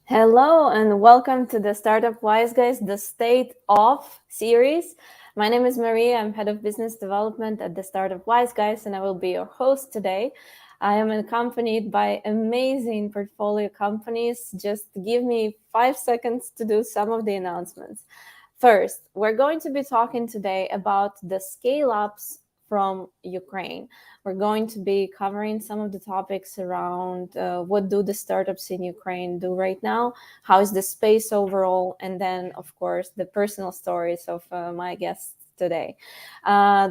Hello and welcome to the Startup Wise Guys, the State of series. My name is Mariia. I'm head of business development at the Startup Wise Guys, and I will be your host today. I am accompanied by amazing portfolio companies. Just give me 5 seconds to do some of the announcements. First, we're going to be talking today about the scale-ups from Ukraine. We're going to be covering some of the topics around what do the startups in Ukraine do right now, how is the space overall, and then, of course, the personal stories of my guests today.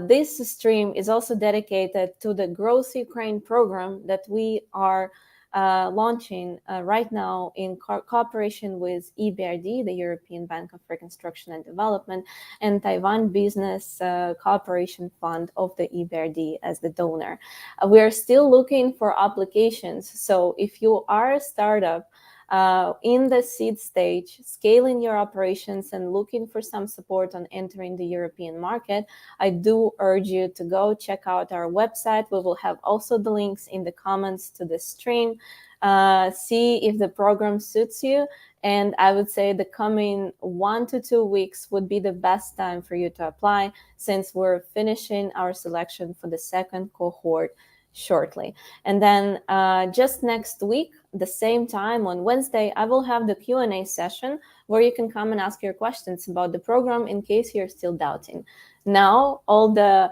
This stream is also dedicated to the Growth Ukraine program that we are launching right now in cooperation with EBRD, the European Bank of Reconstruction and Development, and Taiwan Business Cooperation Fund of the EBRD as the donor. We are still looking for applications. So if you are a startup in the seed stage, scaling your operations and looking for some support on entering the European market, I do urge you to go check out our website. We will have also the links in the comments to the stream. See if the program suits you. And I would say the coming 1 to 2 weeks would be the best time for you to apply, since we're finishing our selection for the second cohort shortly. And then just next week, the same time on Wednesday, I will have the Q&A session where you can come and ask your questions about the program in case you're still doubting. Now, all the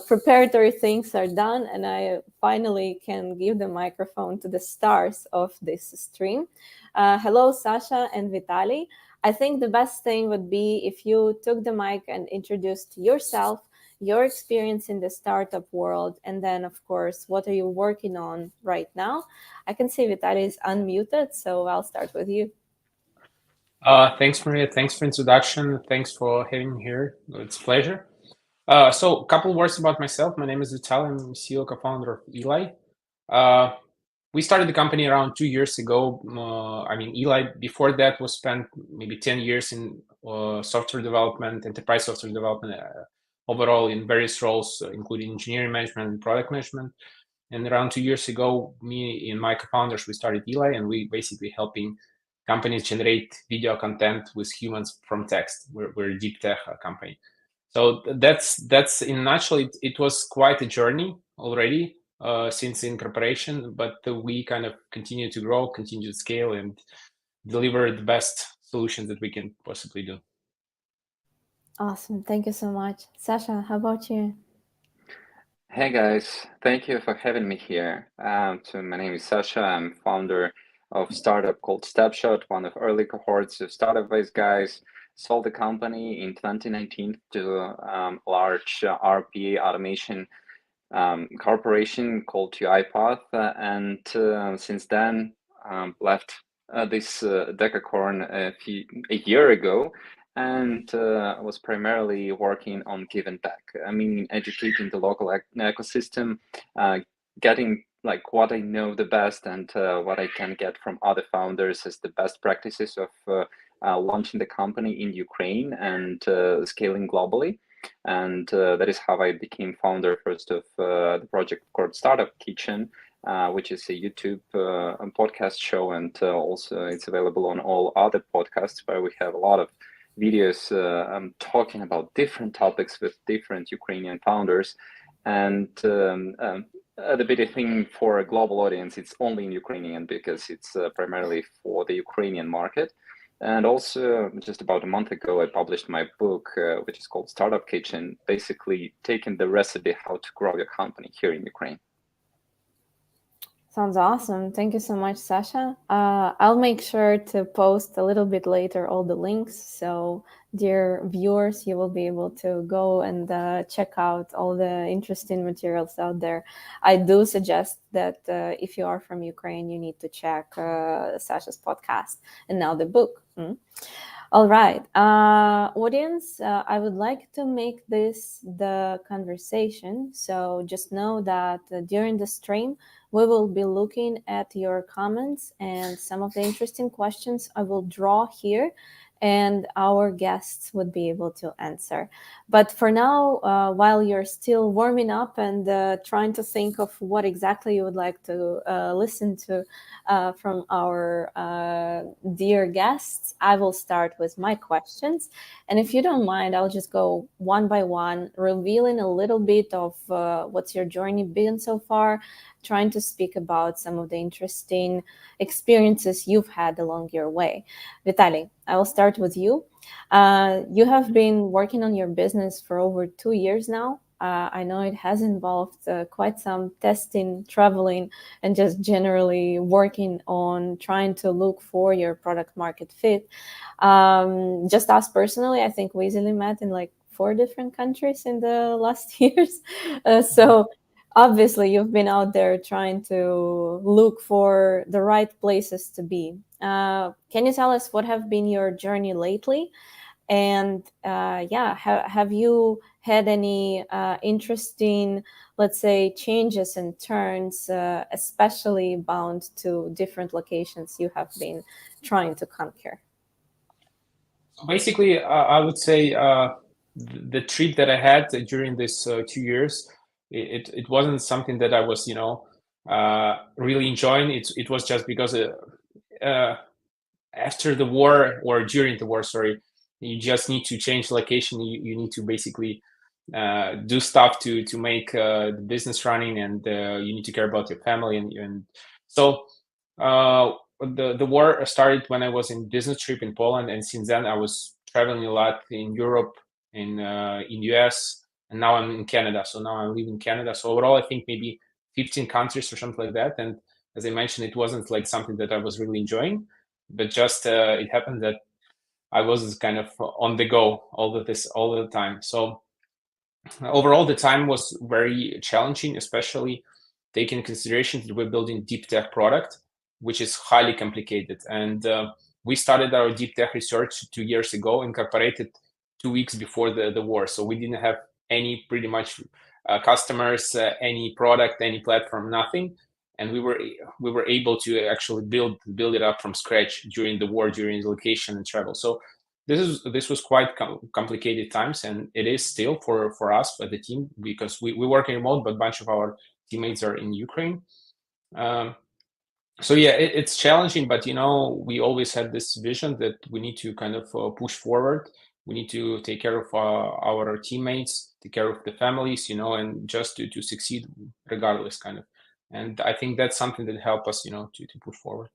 preparatory things are done, and I finally can give the microphone to the stars of this stream. Hello, Sasha and Vitalii. I think the best thing would be if you took the mic and introduced yourself, your experience in the startup world, and then, of course, what are you working on right now? I can see Vitalii is unmuted, so I'll start with you. Thanks, Mariia. Thanks for introduction. Thanks for having me here. It's a pleasure. So a couple words about myself. My name is Vitalii. I'm CEO, co-founder of Eli. We started the company around 2 years ago. Eli, before that, was spent maybe 10 years in software development, enterprise software development, overall in various roles, including engineering management and product management. And around 2 years ago, me and my co-founders, we started Eli, and we basically helping companies generate video content with humans from text. We're a deep tech company. So that's in a nutshell. It was quite a journey already since incorporation, but we kind of continue to grow, continue to scale, and deliver the best solutions that we can possibly do. Awesome. Thank you so much. Sasha, how about you? Hey guys, thank you for having me here. So my name is Sasha. I'm founder of a startup called Stepshot, one of early cohorts of startup Wise Guys. Sold the company in 2019 to a large RPA automation corporation called UiPath, and since then left this decacorn a year ago, and was primarily working on give and back. I mean, educating the local ecosystem, getting like what I know the best and what I can get from other founders as the best practices of launching the company in Ukraine and scaling globally. And that is how I became founder first of the project called Startup Kitchen, which is a YouTube podcast show, and also it's available on all other podcasts where we have a lot of videos talking about different topics with different Ukrainian founders. And the big thing for a global audience, it's only in Ukrainian because it's primarily for the Ukrainian market. And also, just about a month ago, I published my book, which is called Startup Kitchen, basically taking the recipe how to grow your company here in Ukraine. Sounds awesome. Thank you so much, Sasha. I'll make sure to post a little bit later all the links. So, dear viewers, you will be able to go and check out all the interesting materials out there. I do suggest that if you are from Ukraine, you need to check Sasha's podcast and now the book. All right, audience, I would like to make this the conversation. So just know that during the stream, we will be looking at your comments, and some of the interesting questions I will draw here and our guests would be able to answer. But for now, while you're still warming up and trying to think of what exactly you would like to listen to from our dear guests, I will start with my questions. And if you don't mind, I'll just go one by one, revealing a little bit of what's your journey been so far, trying to speak about some of the interesting experiences you've had along your way. Vitalii, I will start with you. You have been working on your business for over 2 years now. I know it has involved quite some testing, traveling, and just generally working on trying to look for your product market fit. Just us personally, I think we easily met in like 4 different countries in the last years. So obviously you've been out there trying to look for the right places to be. Can you tell us what have been your journey lately? And have you had any interesting, let's say, changes and turns, especially bound to different locations you have been trying to conquer? Basically, I would say the trip that I had during this 2 years, it wasn't something that I was, really enjoying. It was just because after the war or during the war, sorry, you just need to change location. You need to basically do stuff to make the business running, and you need to care about your family, and so the war started when I was in business trip in Poland, and since then I was traveling a lot in Europe, in US, and now I'm in Canada. So now I live in Canada. So overall, I think maybe 15 countries or something like that. And as I mentioned, it wasn't like something that I was really enjoying, but just it happened that I was kind of on the go all the time. So overall, the time was very challenging, especially taking into consideration that we're building deep tech product, which is highly complicated. And we started our deep tech research 2 years ago, incorporated 2 weeks before the war. So we didn't have any pretty much customers, any product, any platform, nothing. And we were able to actually build it up from scratch during the war, during the location and travel. So this was quite complicated times, and it is still for us, for the team, because we work in remote, but a bunch of our teammates are in Ukraine. So yeah, it's challenging, but we always had this vision that we need to kind of push forward. We need to take care of our teammates, take care of the families, and just to succeed regardless, kind of. And I think that's something that helped us, to push forward.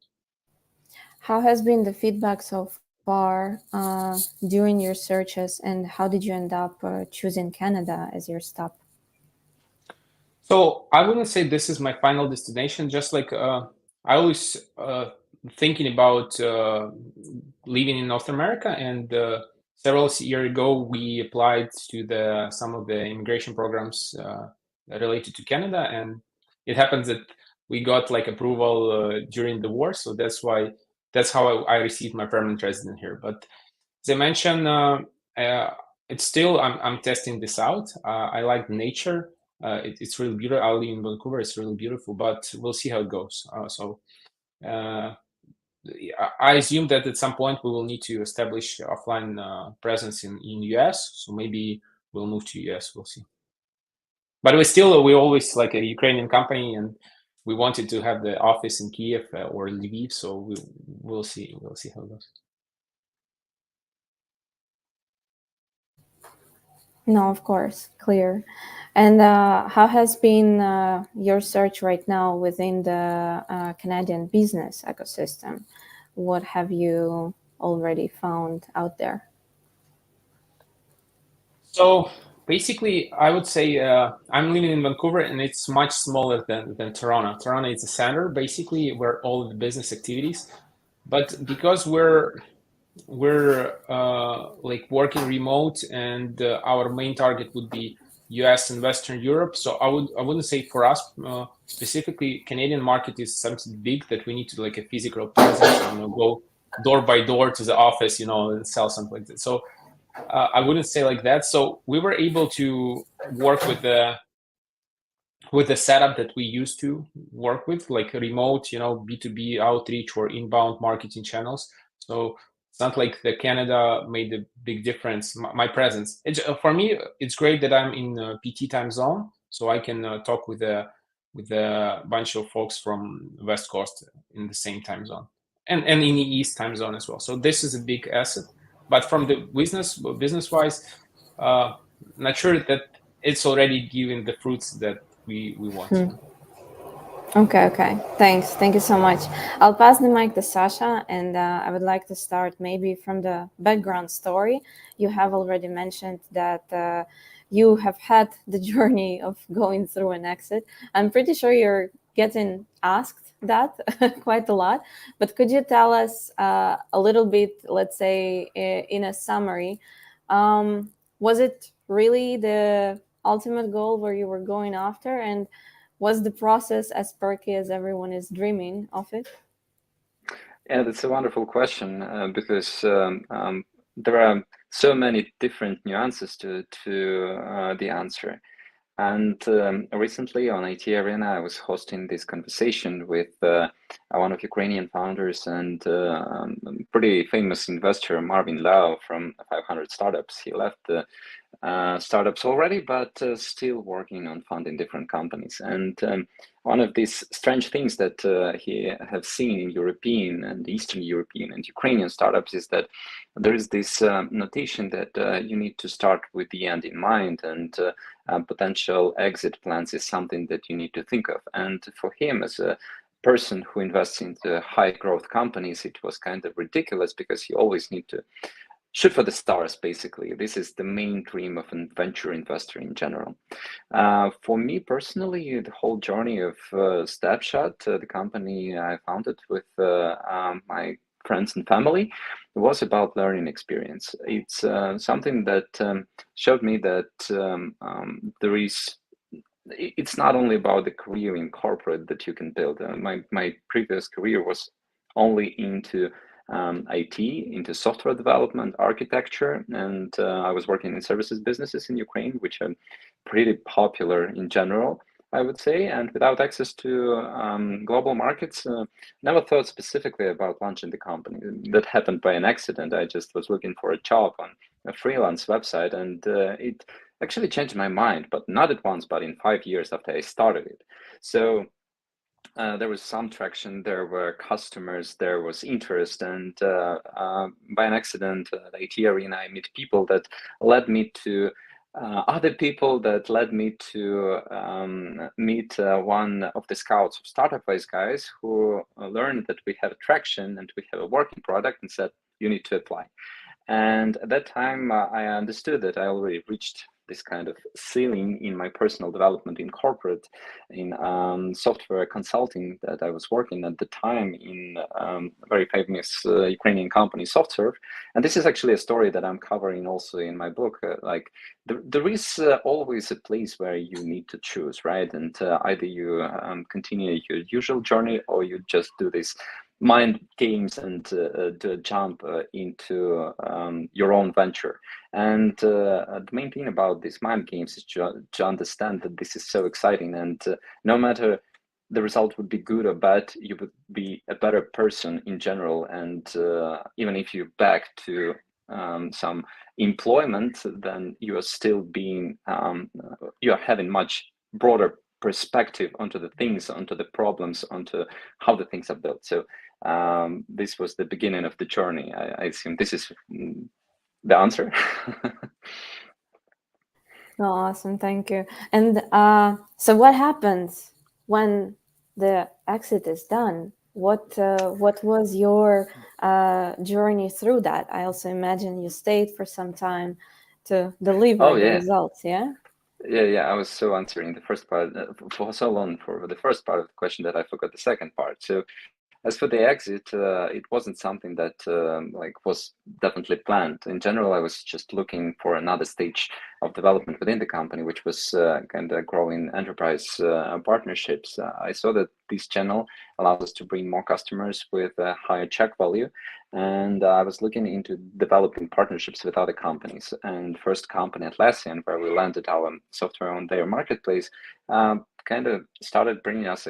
How has been the feedback so far during your searches, and how did you end up choosing Canada as your stop? So I wouldn't say this is my final destination. Just like I always thinking about living in North America, and several years ago we applied to some of the immigration programs related to Canada, and it happens that we got like approval during the war, so that's how I received my permanent resident here. But as I mentioned, it's still I'm testing this out. I like nature. It's really beautiful. I live in Vancouver. It's really beautiful, but we'll see how it goes. I assume that at some point we will need to establish offline presence in US. So maybe we'll move to US. We'll see. But we always like a Ukrainian company, and we wanted to have the office in Kiev or Lviv. So we'll see. We'll see how it goes. No, of course, clear. And how has been your search right now within the Canadian business ecosystem? What have you already found out there? So basically, I would say I'm living in Vancouver, and it's much smaller than Toronto. Toronto is the center, basically, where all the business activities. But because we're like working remote, and our main target would be US and Western Europe. So I wouldn't say for us specifically Canadian market is something big that we need to like a physical presence, go door by door to the office, and sell something like that. So I wouldn't say like that. So we were able to work with the setup that we used to work with, like remote, B2B outreach or inbound marketing channels. So It's not like the Canada made a big difference. My presence. For me, it's great that I'm in PT time zone, so I can talk with a bunch of folks from West Coast in the same time zone, and in the East time zone as well. So this is a big asset. But from the business wise, not sure that it's already giving the fruits that we want. Okay. Thank you so much. I'll pass the mic to Sasha, and I would like to start maybe from the background story. You have already mentioned that you have had the journey of going through an exit. I'm pretty sure you're getting asked that quite a lot, but could you tell us a little bit, let's say in a summary, was it really the ultimate goal where you were going after, and was the process as perky as everyone is dreaming of it? Yeah, that's a wonderful question because there are so many different nuances to the answer. And recently on IT Arena, I was hosting this conversation with one of Ukrainian founders and pretty famous investor, Marvin Lau from 500 Startups. He left the startups already, but still working on funding different companies. And one of these strange things that he have seen in European and Eastern European and Ukrainian startups is that there is this notation that you need to start with the end in mind, and potential exit plans is something that you need to think of. And for him, as a person who invests into high growth companies, it was kind of ridiculous because you always need to shoot for the stars, basically. This is the main dream of a venture investor in general. For me personally, the whole journey of Snapshot, the company I founded with my friends and family, was about learning experience. It's something that showed me that there is. It's not only about the career in corporate that you can build. My previous career was only into IT, into software development, architecture, and I was working in services businesses in Ukraine, which are pretty popular in general, I would say. And without access to global markets, never thought specifically about launching the company. That happened by an accident. I just was looking for a job on a freelance website, and it actually changed my mind, but not at once, but in 5 years after I started it. So there was some traction, there were customers, there was interest, and by an accident at IT Arena, I met people that led me to other people that led me to meet one of the scouts of Startup Wise guys who learned that we have traction and we have a working product and said, you need to apply. And at that time, I understood that I already reached this kind of ceiling in my personal development in corporate, in software consulting that I was working at the time in a very famous Ukrainian company, SoftServe. And this is actually a story that I'm covering also in my book. There is always a place where you need to choose, right? And either you continue your usual journey or you just do this mind games and to jump into your own venture. And the main thing about these mind games is to understand that this is so exciting, and no matter the result would be good or bad, you would be a better person in general. And even if you're back to some employment, then you are still being you are having much broader perspective onto the things, onto the problems, onto how the things are built. So this was the beginning of the journey. I assume this is the answer. Oh, awesome, thank you. And so what happens when the exit is done? What was your journey through that? I also imagine you stayed for some time to deliver the results, yeah? Yeah, I was so answering the first part for so long for the first part of the question that I forgot the second part. So as for the exit, it wasn't something that was definitely planned. In general, I was just looking for another stage of development within the company, which was kind of growing enterprise partnerships. I saw that this channel allows us to bring more customers with a higher check value, and I was looking into developing partnerships with other companies. And first company, Atlassian, where we landed our software on their marketplace, kind of started bringing us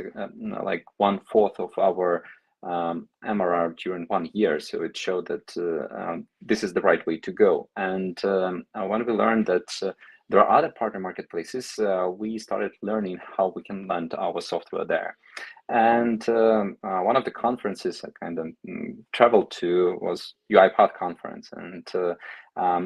like 1/4 of our MRR during 1 year. So it showed that this is the right way to go. And when we learned that there are other partner marketplaces, we started learning how we can land our software there. And one of the conferences I kind of traveled to was UiPath conference, and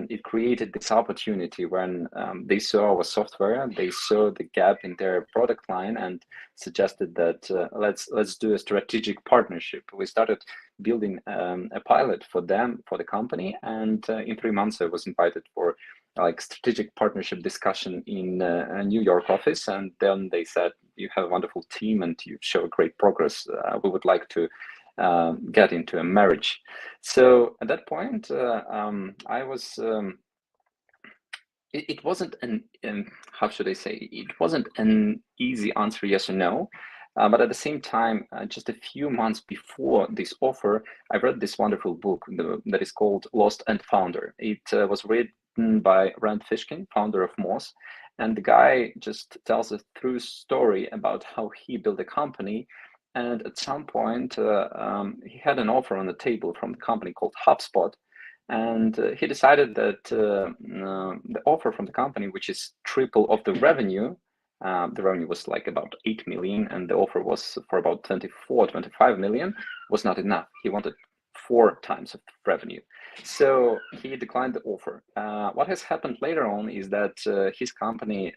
it created this opportunity when they saw our software, they saw the gap in their product line, and suggested that let's do a strategic partnership. We started building a pilot for them, for the company, and in 3 months I was invited for like strategic partnership discussion in a New York office, and then they said, you have a wonderful team and you show great progress. We would like to get into a marriage. So at that point, I was. It wasn't how should I say? It wasn't an easy answer, yes or no. But at the same time, just a few months before this offer, I read this wonderful book that is called Lost and Founder. It was written by Rand Fishkin, founder of Moz. And the guy just tells a true story about how he built a company. And at some point, he had an offer on the table from a company called HubSpot. And he decided that the offer from the company, which is triple of the revenue was like about 8 million, and the offer was for about 25 million, was not enough. He wanted 4 times of revenue. So he declined the offer. What has happened later on is that his company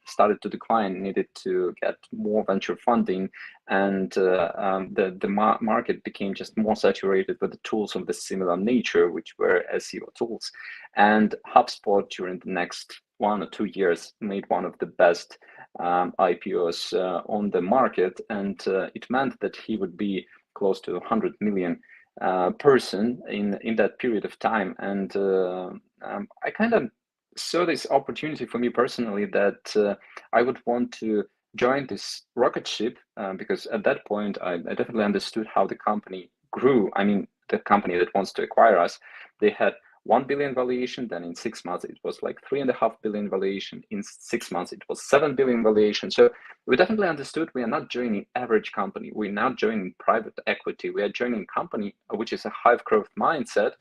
started to decline, needed to get more venture funding, and the market became just more saturated with the tools of the similar nature, which were SEO tools. And HubSpot during the next 1 or 2 years made one of the best IPOs on the market, and it meant that he would be close to 100 million person in that period of time. And I kind of saw this opportunity for me personally that I would want to join this rocket ship because at that point I definitely understood how the company grew. I mean, the company that wants to acquire us, they had 1 billion valuation, then in 6 months it was like 3.5 billion valuation, in 6 months it was 7 billion valuation. So we definitely understood we are not joining average company, we're not joining private equity, we are joining company which is a high growth mindset,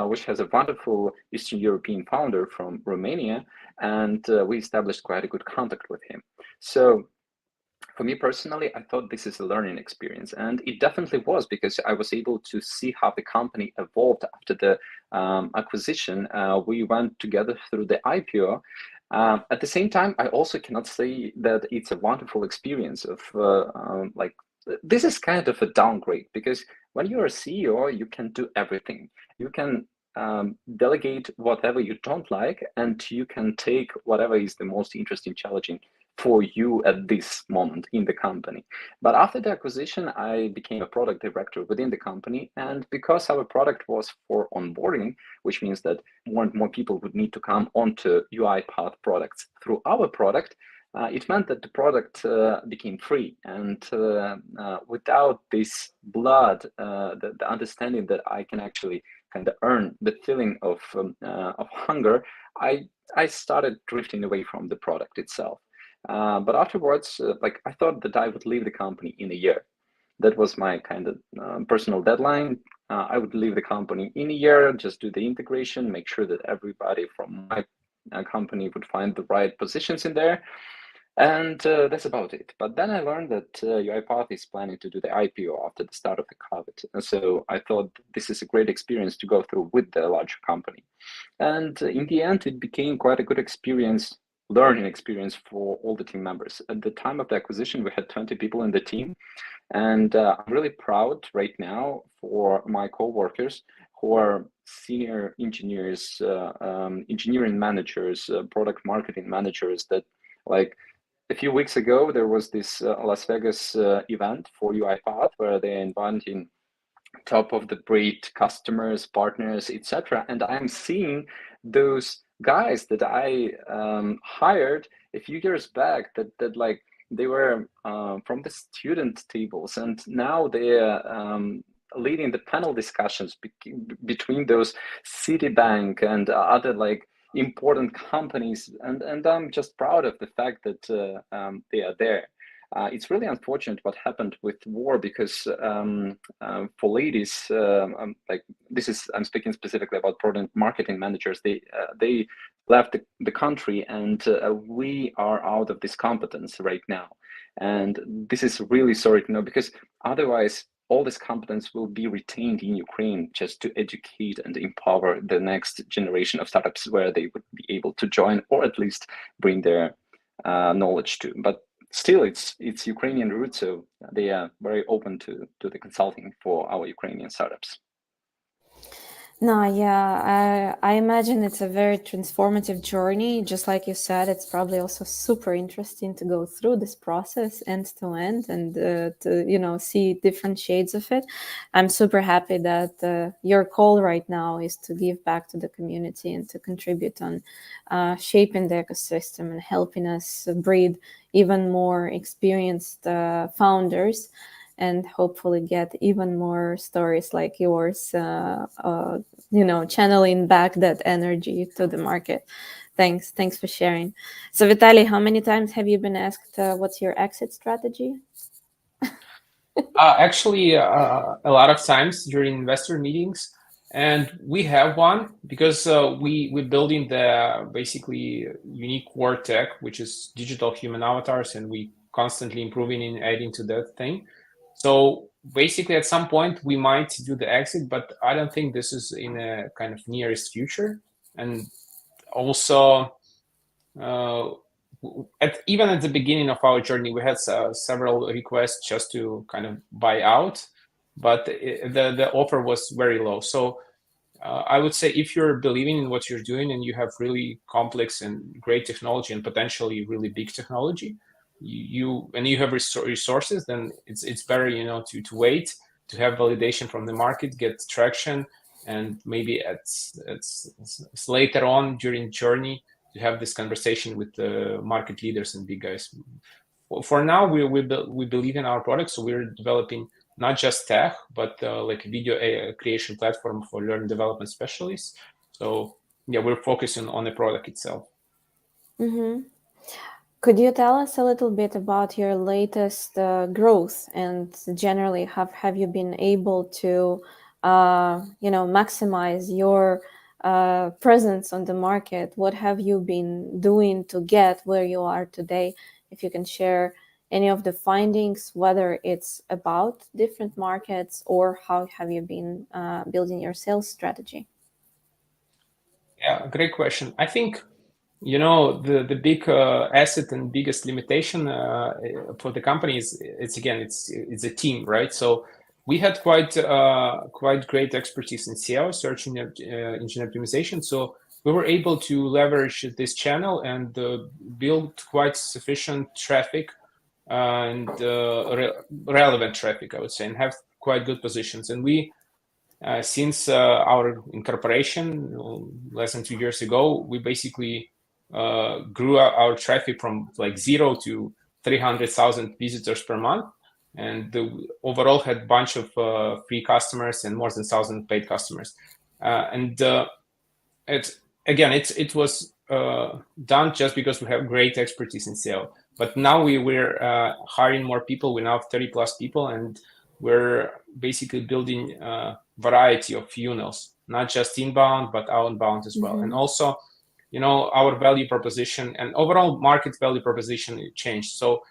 which has a wonderful Eastern European founder from Romania, and we established quite a good contact with him. So for me personally, I thought this is a learning experience, and it definitely was, because I was able to see how the company evolved after the acquisition. We went together through the IPO. At the same time, I also cannot say that it's a wonderful experience of like, this is kind of a downgrade, because when you're a CEO, you can do everything. You can delegate whatever you don't like, and you can take whatever is the most interesting, challenging for you at this moment in the company. But after the acquisition, I became a product director within the company. And because our product was for onboarding, which means that more and more people would need to come onto UiPath products through our product, it meant that the product became free. And without this blood, the understanding that I can actually kind of earn the feeling of hunger, I started drifting away from the product itself. But afterwards, like, I thought that I would leave the company in a year. That was my kind of personal deadline. I would leave the company in a year, just do the integration, make sure that everybody from my company would find the right positions in there. And that's about it. But then I learned that UiPath is planning to do the IPO after the start of the COVID. So I thought this is a great experience to go through with the larger company. And in the end, it became quite a good experience, learning experience for all the team members. At the time of the acquisition, we had 20 people in the team. And I'm really proud right now for my co-workers who are senior engineers, engineering managers, product marketing managers, that, like, a few weeks ago, there was this Las Vegas event for UiPath where they're inviting top of the breed customers, partners, etc. And I'm seeing those guys that I hired a few years back that like they were from the student tables, and now they're leading the panel discussions between those Citibank and other like important companies, and I'm just proud of the fact that they are there. it's really unfortunate what happened with war, because for ladies, like I'm speaking specifically about product marketing managers. They left the country, and we are out of this competence right now. And this is really sorry to know, because otherwise all this competence will be retained in Ukraine, just to educate and empower the next generation of startups, where they would be able to join, or at least bring their knowledge to. But still, it's Ukrainian roots, so they are very open to the consulting for our Ukrainian startups. No, yeah, I imagine it's a very transformative journey. Just like you said, it's probably also super interesting to go through this process end to end, and to see different shades of it. I'm super happy that your call right now is to give back to the community and to contribute on shaping the ecosystem and helping us breed even more experienced founders, and hopefully get even more stories like yours, channeling back that energy to the market. Thanks for sharing. So Vitaly, how many times have you been asked what's your exit strategy? Actually, a lot of times during investor meetings, and we have one because we're building the basically unique core tech, which is digital human avatars, and we constantly improving and adding to that thing. So basically, at some point, we might do the exit, but I don't think this is in a kind of nearest future. And also, even at the beginning of our journey, we had several requests just to kind of buy out, but the offer was very low. So I would say, if you're believing in what you're doing and you have really complex and great technology and potentially really big technology, you have resources, then it's better to wait, to have validation from the market, get traction, and maybe it's later on during journey to have this conversation with the market leaders and big guys. For now, we believe in our product, so we're developing not just tech, but like a video creation platform for learning development specialists. So yeah, we're focusing on the product itself. Mm-hmm. Could you tell us a little bit about your latest growth, and generally have you been able to maximize your presence on the market? What have you been doing to get where you are today? If you can share any of the findings, whether it's about different markets or how have you been building your sales strategy? Yeah, great question. I think the big asset and biggest limitation for the company is it's a team, right? So we had quite great expertise in SEO, search engine optimization. So we were able to leverage this channel and build quite sufficient traffic and relevant traffic, I would say, and have quite good positions. And we since our incorporation less than 2 years ago, we basically grew our traffic from like 0 to 300,000 visitors per month, and overall had a bunch of free customers and more than 1,000 paid customers. It was done just because we have great expertise in SEO. But now we're hiring more people. We now have 30 plus people, and we're basically building a variety of funnels, not just inbound, but outbound as well. And also, our value proposition and overall market value proposition changed. So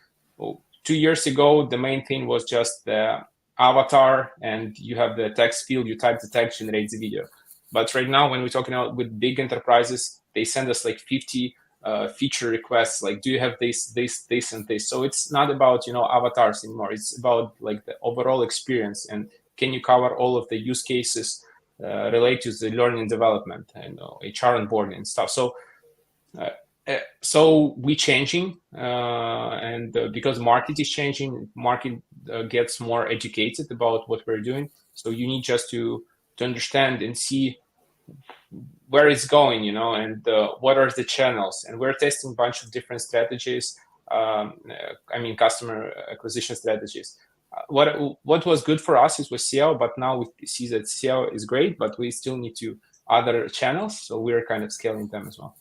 2 years ago, the main thing was just the avatar, and you have the text field, you type the text, generates the video. But right now, when we're talking about with big enterprises, they send us like 50 feature requests, like, do you have this, and this? So it's not about avatars anymore. It's about like the overall experience, and can you cover all of the use cases related to the learning development and HR onboarding and stuff. So we changing, and because market is changing, market gets more educated about what we're doing. So you need just to understand and see where it's going, and what are the channels. And we're testing a bunch of different strategies. Customer acquisition strategies. What was good for us was SEO, but now we see that SEO is great, but we still need to other channels. So we're kind of scaling them as well.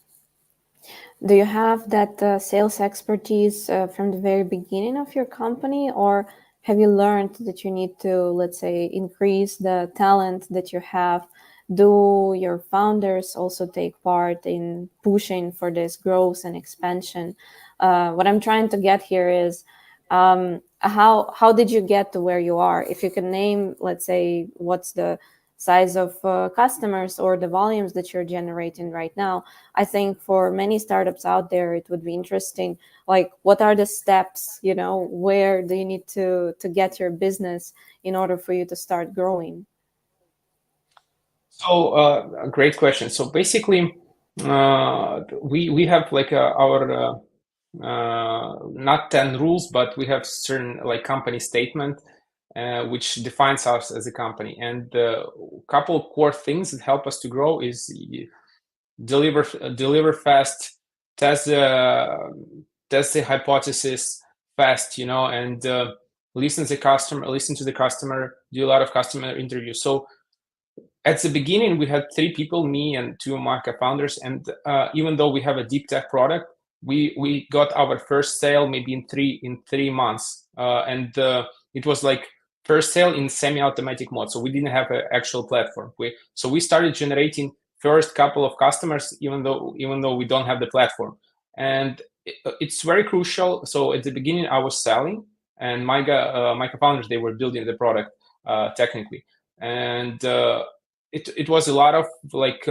Do you have that sales expertise from the very beginning of your company, or have you learned that you need to, let's say, increase the talent that you have? Do your founders also take part in pushing for this growth and expansion? What I'm trying to get here is how did you get to where you are? If you can name, let's say, what's the size of customers or the volumes that you're generating right now. I think for many startups out there, it would be interesting. Like, what are the steps? Where do you need to get your business in order for you to start growing? So, a great question. So basically, we have like our not 10 rules, but we have certain like company statement which defines us as a company. And a couple of core things that help us to grow is deliver fast, test the hypothesis fast, and listen to the customer, do a lot of customer interviews. So at the beginning, we had 3 people, me and 2 of my co-founders, and even though we have a deep tech product, we got our first sale maybe in 3 months, and it was like first sale in semi-automatic mode. So we didn't have an actual platform. So we started generating first couple of customers, even though we don't have the platform, and it's very crucial. So at the beginning, I was selling, and my co-founders, they were building the product technically, and it was a lot of like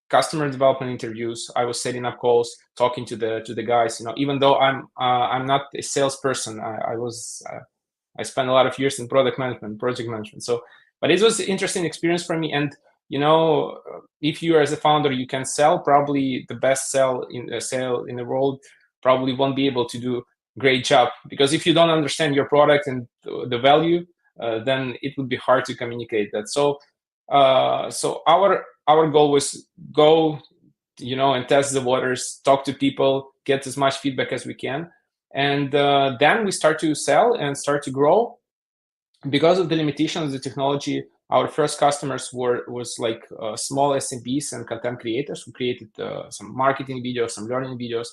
customer development interviews. I was setting up calls, talking to the guys. Even though I'm not a salesperson, I spent a lot of years in product management, project management. So, but it was an interesting experience for me. And if you as a founder you can sell, probably the best sale in the world probably won't be able to do great job, because if you don't understand your product and the value, then it would be hard to communicate that. So our goal was go, and test the waters, talk to people, get as much feedback as we can, and then we start to sell and start to grow. Because of the limitations of the technology, our first customers was like small SMBs and content creators who created some marketing videos, some learning videos.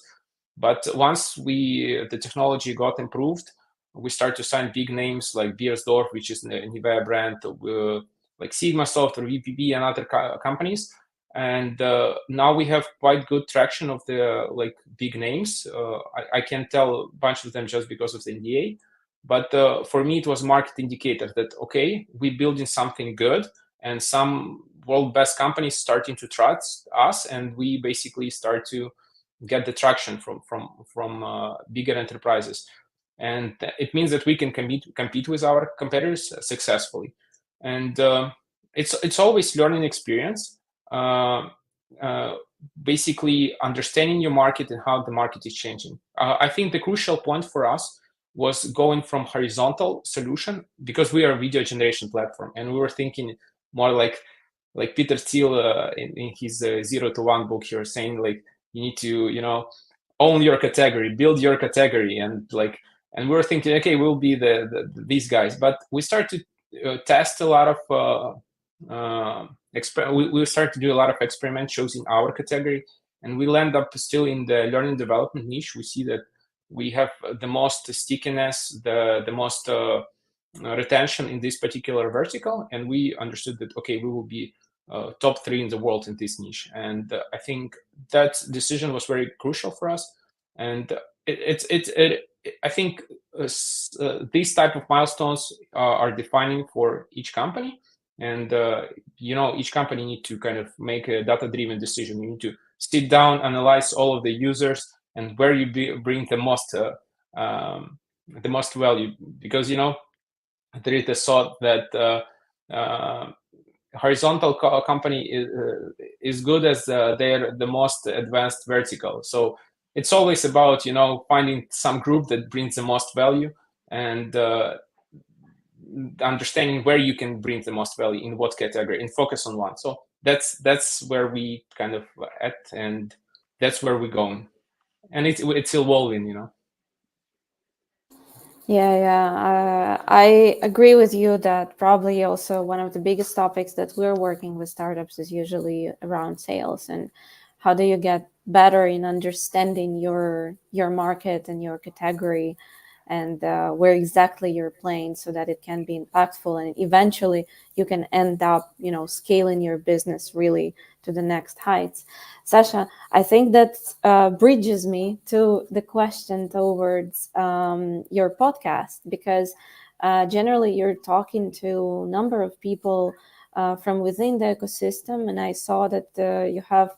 But once the technology got improved, we started to sign big names like Beiersdorf, which is a Nivea brand, like Sigmasoft or VPP and other companies. And now we have quite good traction of the like big names. I can't tell a bunch of them just because of the NDA. But for me, it was market indicator that, okay, we're building something good, and some world best companies starting to trust us, and we basically start to get the traction from bigger enterprises. And it means that we can compete with our competitors successfully. And it's always learning experience. Basically understanding your market and how the market is changing. I think the crucial point for us was going from horizontal solution, because we are a video generation platform, and we were thinking more like Peter Thiel in his 0 to 1 book here, saying like you need to own your category, build your category, and we were thinking, okay, we'll be these guys. But we start to test a lot of we start to do a lot of experiments choosing our category, and we'll end up still in the learning development niche. We see that we have the most stickiness, the most retention in this particular vertical, and we understood that, okay, we will be top 3 in the world in this niche. And I think that decision was very crucial for us. And I think these type of milestones are defining for each company. And each company need to kind of make a data-driven decision. You need to sit down, analyze all of the users, and where you bring the most value. Because there is the thought that horizontal company is good as they're the most advanced vertical. So it's always about finding some group that brings the most value, and understanding where you can bring the most value in what category, and focus on one. So that's where we kind of at, and that's where we're going, and it's evolving. Yeah. I agree with you that probably also one of the biggest topics that we're working with startups is usually around sales. And how do you get better in understanding your market and your category, and where exactly you're playing, so that it can be impactful, and eventually you can end up, scaling your business really to the next heights. Sasha, I think that bridges me to the question towards your podcast, because generally you're talking to a number of people from within the ecosystem, and I saw that you have,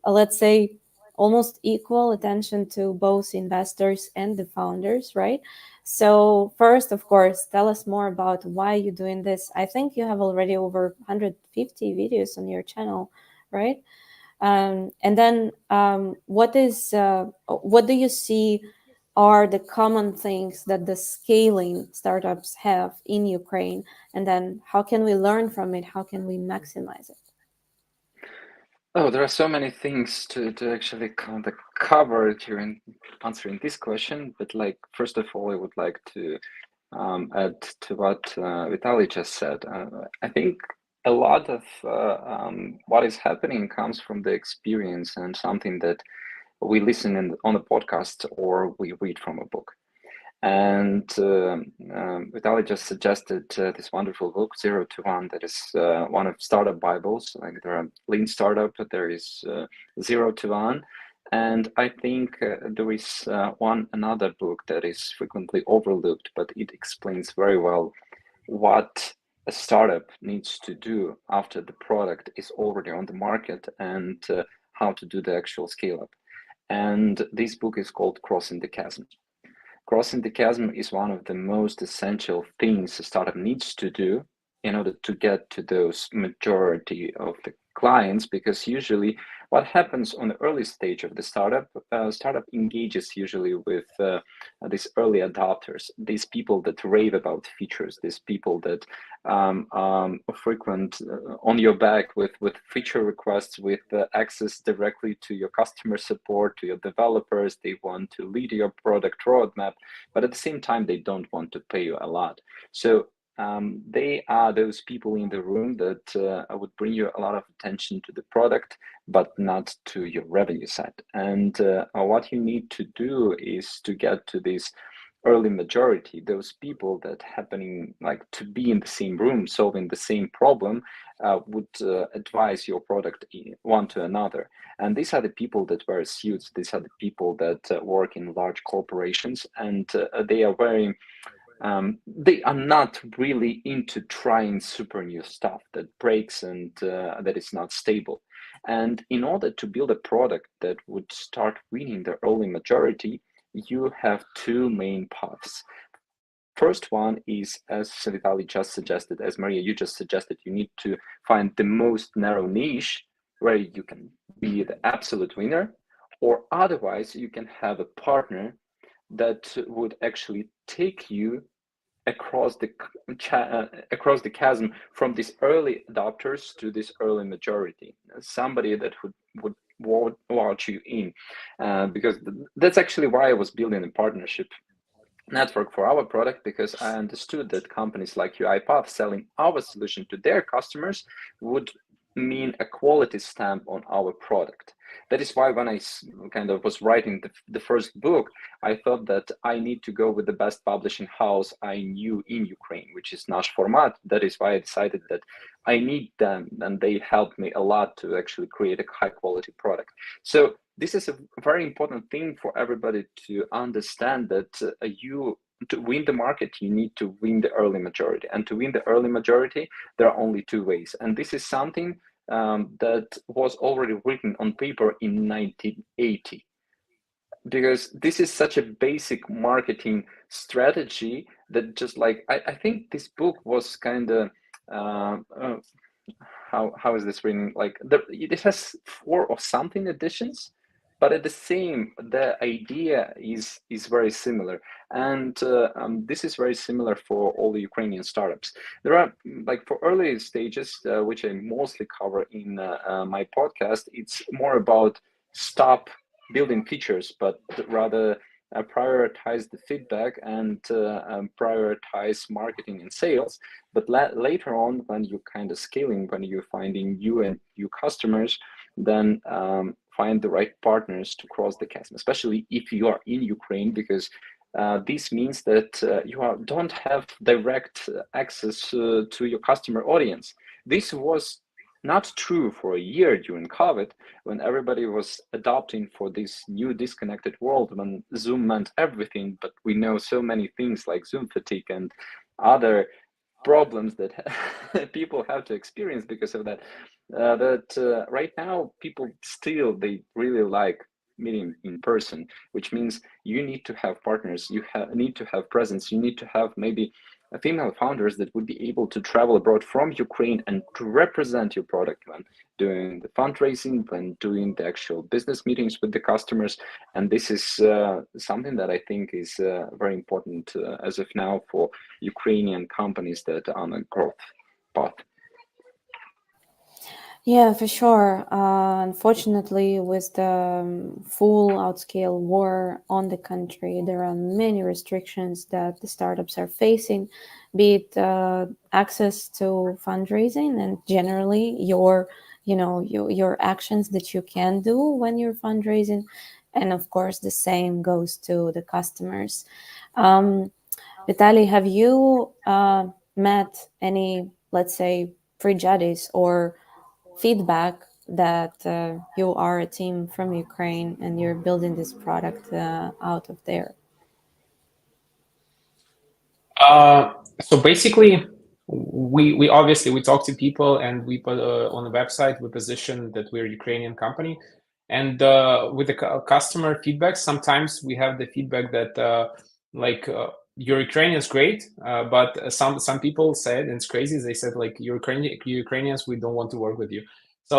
let's say, almost equal attention to both investors and the founders, right? So first, of course, tell us more about why you're doing this. I think you have already over 150 videos on your channel, right? And then what do you see are the common things that the scaling startups have in Ukraine? And then how can we learn from it? How can we maximize it? Oh, there are so many things to actually kind of cover during answering this question. But like, first of all, I would like to add to what Vitalii just said. I think a lot of what is happening comes from the experience and something that we listen on a podcast or we read from a book. And Vitalii just suggested this wonderful book, 0 to 1, that is one of startup Bibles. Like there are lean startup, there is 0 to 1. And I think there is one another book that is frequently overlooked, but it explains very well what a startup needs to do after the product is already on the market, and how to do the actual scale up. And this book is called Crossing the Chasm. Crossing the chasm is one of the most essential things a startup needs to do in order to get to those majority of the clients, because usually what happens on the early stage of the startup, startup engages usually with these early adopters, these people that rave about features, these people that frequent on your back with feature requests, with access directly to your customer support, to your developers. They want to lead your product roadmap, but at the same time, they don't want to pay you a lot. So they are those people in the room that would bring you a lot of attention to the product, but not to your revenue side. And what you need to do is to get to this early majority, those people that happening like to be in the same room solving the same problem, would advise your product one to another. And these are the people that wear suits. These are the people that work in large corporations, and they are very they are not really into trying super new stuff that breaks and that is not stable. And in order to build a product that would start winning the early majority, you have two main paths. First one is, as Vitalii just suggested, as Mariia, you just suggested, you need to find the most narrow niche where you can be the absolute winner, or otherwise you can have a partner that would actually take you across the chasm from these early adopters to this early majority. Somebody that would watch you in, because that's actually why I was building a partnership network for our product, because I understood that companies like UiPath selling our solution to their customers would mean a quality stamp on our product. That is why when I kind of was writing the first book, I thought that I need to go with the best publishing house I knew in Ukraine, which is Nash Format. That is why I decided that I need them, and they helped me a lot to actually create a high quality product. So this is a very important thing for everybody to understand, that to win the market, you need to win the early majority. And to win the early majority, there are only two ways. And this is something that was already written on paper in 1980. Because this is such a basic marketing strategy that just like, I think this book was kind of, how is this written? Like it has 4 or something editions, but at the same, the idea is very similar. And this is very similar for all the Ukrainian startups. There are, like, for early stages, which I mostly cover in my podcast, it's more about stop building features, but rather prioritize the feedback and prioritize marketing and sales. But later on, when you're kind of scaling, when you're finding new and new customers, then find the right partners to cross the chasm, especially if you are in Ukraine, because this means that you don't have direct access to your customer audience. This was not true for a year during COVID, when everybody was adopting for this new disconnected world, when Zoom meant everything, but we know so many things like Zoom fatigue and other problems that people have to experience because of that. Right now, people still, they really like meeting in person, which means you need to have partners, you need to have presence, you need to have maybe female founders that would be able to travel abroad from Ukraine and to represent your product when doing the fundraising, when doing the actual business meetings with the customers. And this is something that I think is very important as of now for Ukrainian companies that are on a growth path. Yeah, for sure. Unfortunately, with the full outscale war on the country, there are many restrictions that the startups are facing, be it access to fundraising and generally your actions that you can do when you're fundraising, and of course the same goes to the customers. Vitaly, have you met any, let's say, prejudice or feedback that you are a team from Ukraine and you're building this product out of there? So basically, we obviously we talk to people, and we put on the website, we position that we're a Ukrainian company, and with the customer feedback, sometimes we have the feedback that your Ukrainian is great, but some people said, and it's crazy, they said like Ukrainians, we don't want to work with you. So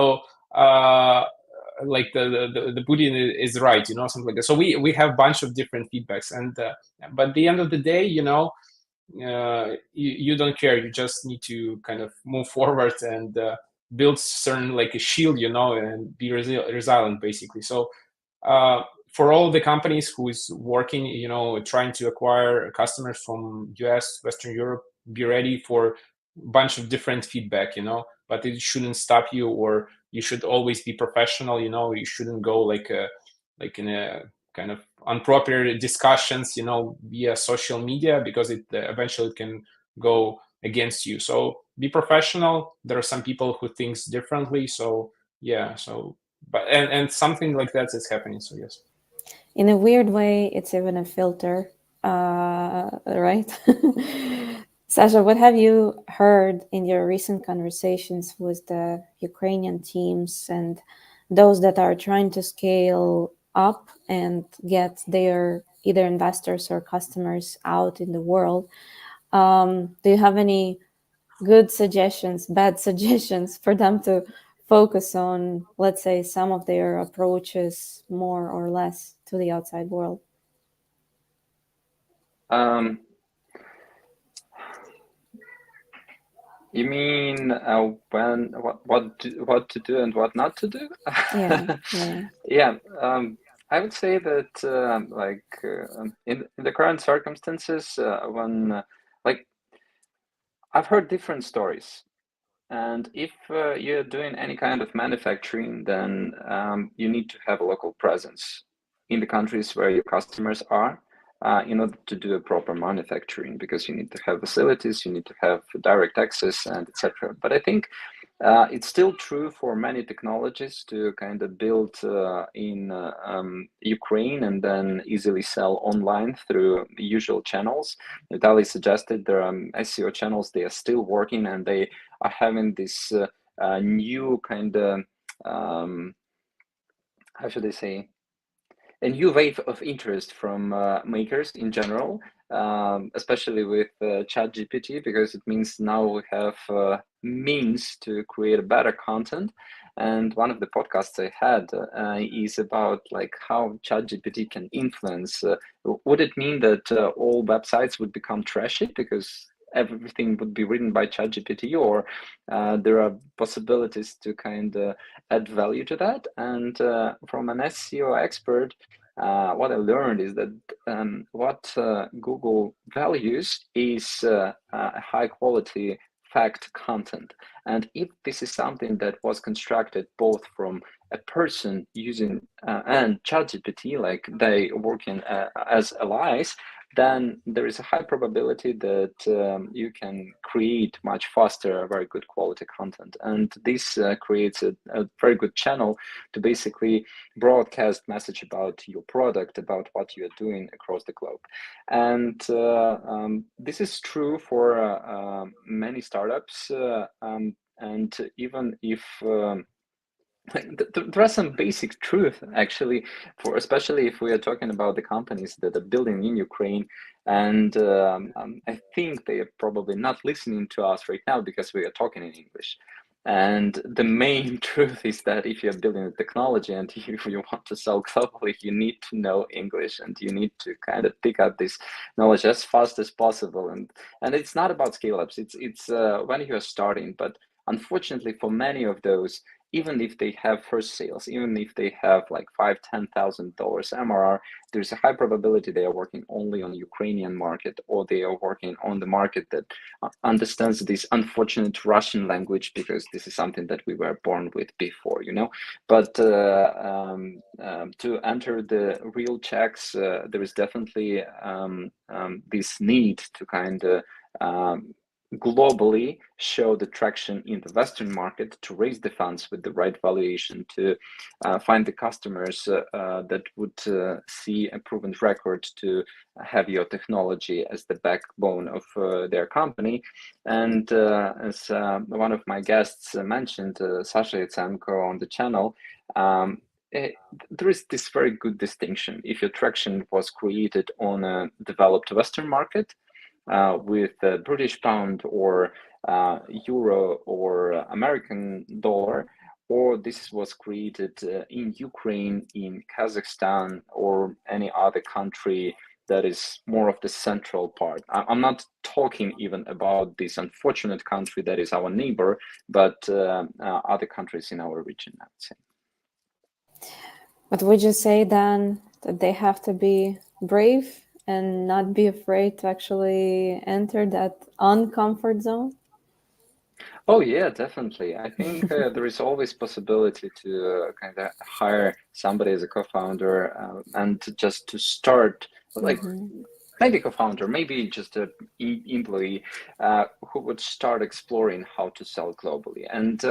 like the Putin is right, something like that. So we have a bunch of different feedbacks, and but at the end of the day, you don't care. You just need to kind of move forward and build certain like a shield, and be resilient basically. So for all the companies who is working, trying to acquire customers from US, Western Europe, be ready for a bunch of different feedback, but it shouldn't stop you, or you should always be professional. You shouldn't go like in a kind of improper discussions, via social media, because it eventually can go against you. So be professional. There are some people who thinks differently. So yeah. So but and something like that is happening. So yes. In a weird way, it's even a filter, right? Sasha, what have you heard in your recent conversations with the Ukrainian teams and those that are trying to scale up and get their either investors or customers out in the world? Do you have any good suggestions, bad suggestions for them to focus on, let's say, some of their approaches more or less to the outside world? You mean what to do and what not to do? Yeah. Yeah. I would say that in the current circumstances, when I've heard different stories, and if you're doing any kind of manufacturing, then you need to have a local presence in the countries where your customers are, in order to do a proper manufacturing, because you need to have facilities, you need to have direct access, and etc. But I think it's still true for many technologies to kind of build in Ukraine and then easily sell online through the usual channels. Vitalii suggested there are SEO channels, they are still working, and they are having this new kind of, how should I say, a new wave of interest from makers in general, especially with ChatGPT, because it means now we have means to create better content. And one of the podcasts I had is about like how ChatGPT can influence. Would it mean that all websites would become trashy because everything would be written by ChatGPT, or there are possibilities to kind of add value to that? And from an SEO expert, what I learned is that what Google values is high quality fact content. And if this is something that was constructed both from a person using and ChatGPT, like they working as allies, then there is a high probability that you can create much faster very good quality content, and this creates a very good channel to basically broadcast message about your product, about what you're doing across the globe. And this is true for many startups, and even if there are some basic truth actually, for especially if we are talking about the companies that are building in Ukraine, and I think they are probably not listening to us right now because we are talking in English. And the main truth is that if you're building a technology and if you want to sell globally, you need to know English, and you need to kind of pick up this knowledge as fast as possible. And it's not about scale-ups. It's when you're starting, but unfortunately for many of those, even if they have first sales, even if they have like $5,000-$10,000 MRR, there's a high probability they are working only on the Ukrainian market, or they are working on the market that understands this unfortunate Russian language, because this is something that we were born with before, you know. But to enter the real checks, there is definitely this need to kind of globally show the traction in the Western market, to raise the funds with the right valuation, to find the customers that would see a proven record to have your technology as the backbone of their company. And as one of my guests mentioned, Sasha on the channel, there is this very good distinction. If your traction was created on a developed Western market, with British pound or euro or American dollar, or this was created in Ukraine, in Kazakhstan, or any other country that is more of the central part. I'm not talking even about this unfortunate country that is our neighbor, but other countries in our region, I would say. But would you say then that they have to be brave and not be afraid to actually enter that uncomfort zone? Oh yeah, definitely. I think there is always possibility to kind of hire somebody as a co-founder and just to start, like maybe co-founder, maybe just a employee who would start exploring how to sell globally. And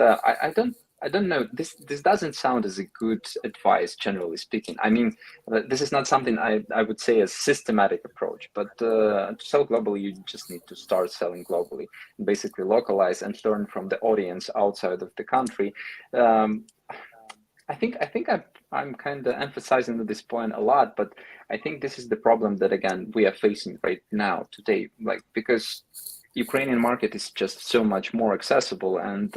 I don't know. This doesn't sound as a good advice, generally speaking. I mean, this is not something I would say a systematic approach. But to sell globally, you just need to start selling globally, and basically localize and learn from the audience outside of the country. I think I'm kind of emphasizing this point a lot, but I think this is the problem that again we are facing right now today, like because Ukrainian market is just so much more accessible, and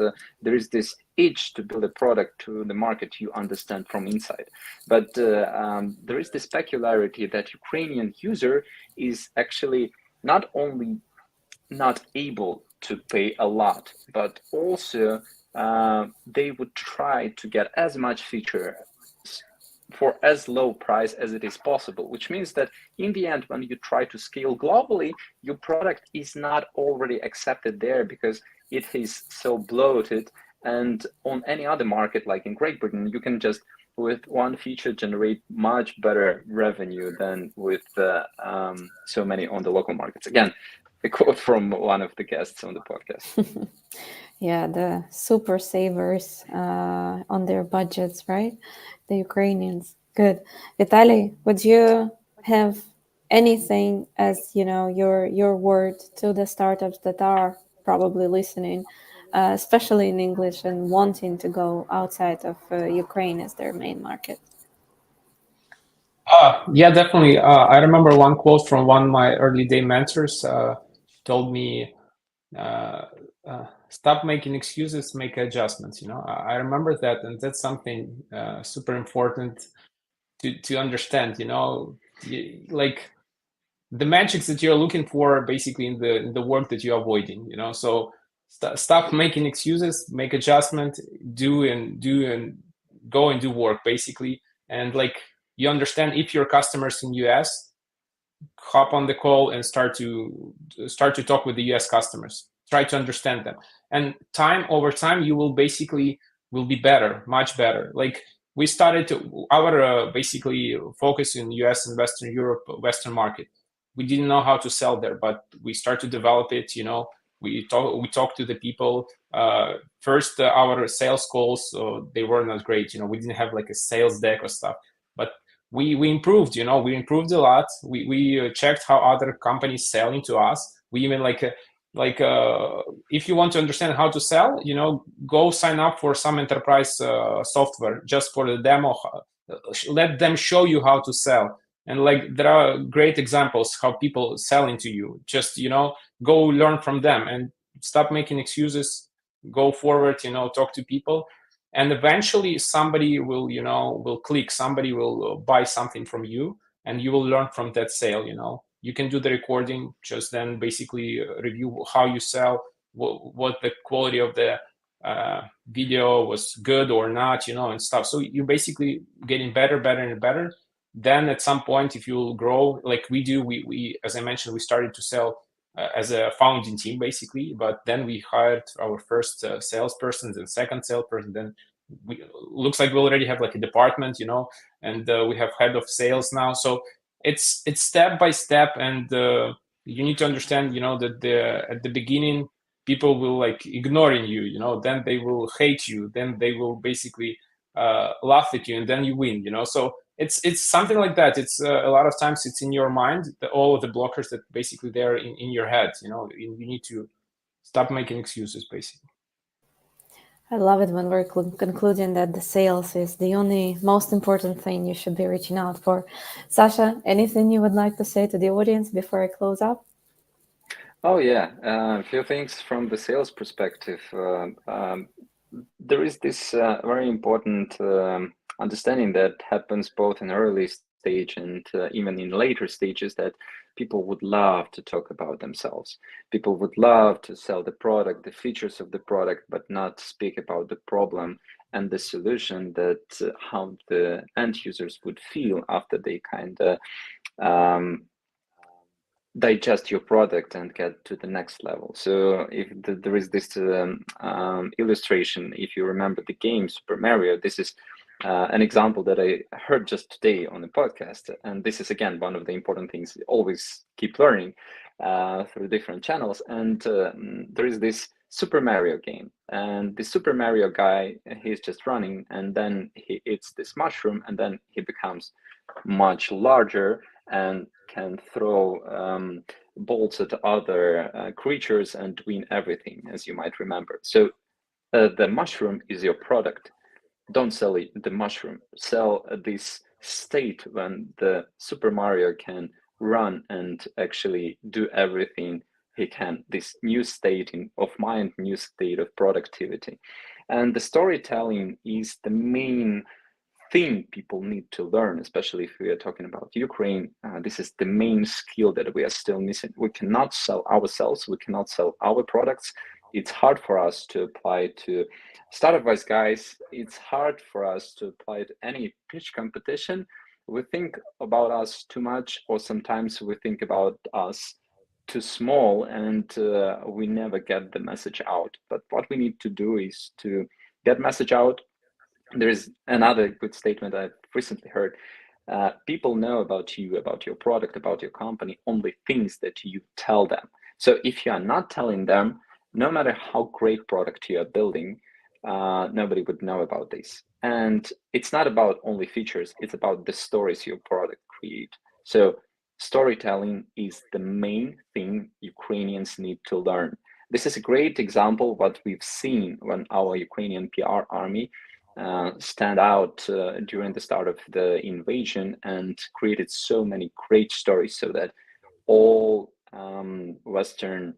there is this itch to build a product to the market you understand from inside. But there is this peculiarity that Ukrainian user is actually not only not able to pay a lot, but also they would try to get as much feature for as low price as it is possible, which means that in the end, when you try to scale globally, your product is not already accepted there because it is so bloated. And on any other market, like in Great Britain, you can just with one feature generate much better revenue than with so many on the local markets. Again, a quote from one of the guests on the podcast. Yeah, the super savers on their budgets, right? The Ukrainians. Good. Vitalii, would you have anything as your word to the startups that are probably listening, especially in English, and wanting to go outside of Ukraine as their main market? Yeah, definitely. I remember one quote from one of my early day mentors. She told me, "Stop making excuses, make adjustments." I remember that, and that's something super important to understand. Like the magics that you're looking for, basically in the work that you're avoiding. So stop making excuses, make adjustment, do and go and do work, basically, and like. You understand if your customers in US, hop on the call and start to talk with the US customers. Try to understand them, and over time, you will basically will be better, much better. Like we started to our basically focus in US and Western Europe, Western market. We didn't know how to sell there, but we start to develop it. We talk to the people. First, our sales calls, they were not great. We didn't have like a sales deck or stuff, but we improved. We improved a lot. We checked how other companies selling to us. We even if you want to understand how to sell, go sign up for some enterprise software just for the demo. Let them show you how to sell. And like there are great examples how people selling to you. Just go learn from them and stop making excuses. Go forward. Talk to people, and eventually somebody will click. Somebody will buy something from you, and you will learn from that sale. You can do the recording, just then basically review how you sell, what the quality of the video was good or not, and stuff. So you're basically getting better and better. Then at some point, if you grow like we do, we as I mentioned, we started to sell as a founding team basically, but then we hired our first salesperson, then second salesperson, then looks like we already have like a department, and we have head of sales now. So it's step by step, and you need to understand, that at the beginning people will like ignoring you, then they will hate you, then they will basically laugh at you, and then you win, so it's something like that. It's a lot of times it's in your mind, all of the blockers that basically they're in your head, you need to stop making excuses basically. I love it when we're concluding that the sales is the only most important thing you should be reaching out for. Sasha, anything you would like to say to the audience before I close up? Oh yeah, a few things from the sales perspective. There is this very important understanding that happens both in early stage and even in later stages, that people would love to talk about themselves. People would love to sell the product, the features of the product, but not speak about the problem and the solution, that how the end users would feel after they kind of digest your product and get to the next level. So if there is this illustration, if you remember the game Super Mario, this is an example that I heard just today on the podcast. And this is, again, one of the important things, always keep learning through different channels. And there is this Super Mario game, and the Super Mario guy, he's just running, and then he eats this mushroom, and then he becomes much larger and can throw bolts at other creatures and win everything, as you might remember. So the mushroom is your product. Don't sell the mushroom. Sell this state when the Super Mario can run and actually do everything he can. This new state of mind, new state of productivity. And the storytelling is the main thing people need to learn, especially if we are talking about Ukraine. This is the main skill that we are still missing. We cannot sell ourselves. We cannot sell our products. It's hard for us to apply to startup wise guys. It's hard for us to apply to any pitch competition. We think about us too much, or sometimes we think about us too small, and we never get the message out. But what we need to do is to get message out. There is another good statement I've recently heard. People know about you, about your product, about your company, only things that you tell them. So if you are not telling them, no matter how great product you are building, nobody would know about this. And it's not about only features, it's about the stories your product create. So storytelling is the main thing Ukrainians need to learn. This is a great example what we've seen when our Ukrainian PR army stand out during the start of the invasion and created so many great stories, so that all Western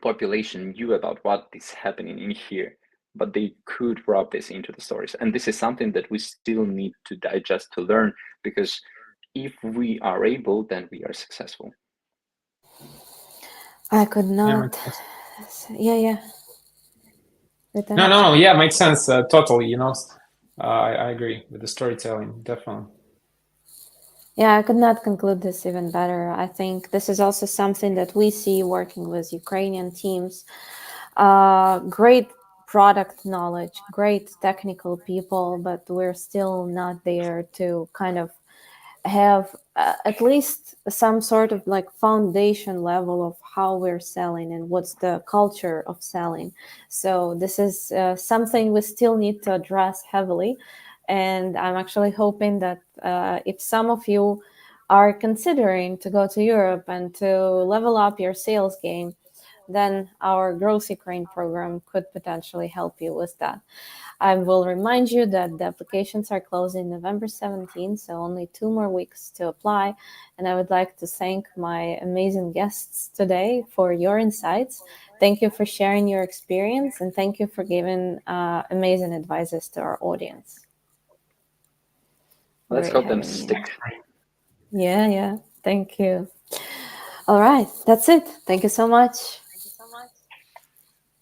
population knew about what is happening in here, but they could rub this into the stories. And this is something that we still need to digest, to learn, because if we are able, then we are successful. I could not. Yeah. No. Yeah, makes sense. Totally. I agree with the storytelling. Definitely. Yeah, I could not conclude this even better. I think this is also something that we see working with Ukrainian teams. Great product knowledge, great technical people, but we're still not there to kind of have at least some sort of like foundation level of how we're selling and what's the culture of selling. So this is something we still need to address heavily. And I'm actually hoping that if some of you are considering to go to Europe and to level up your sales game, then our Growth Ukraine program could potentially help you with that. I will remind you that the applications are closing November 17th, so only 2 more weeks to apply. And I would like to thank my amazing guests today for your insights. Thank you for sharing your experience, and thank you for giving amazing advices to our audience. Let's hope them stick. Yeah. Thank you. All right, that's it. Thank you so much.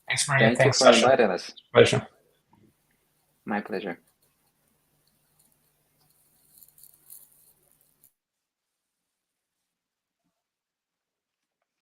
Thanks, Mariia. Thank Thanks, you for Sasha. inviting us. Pleasure. My pleasure.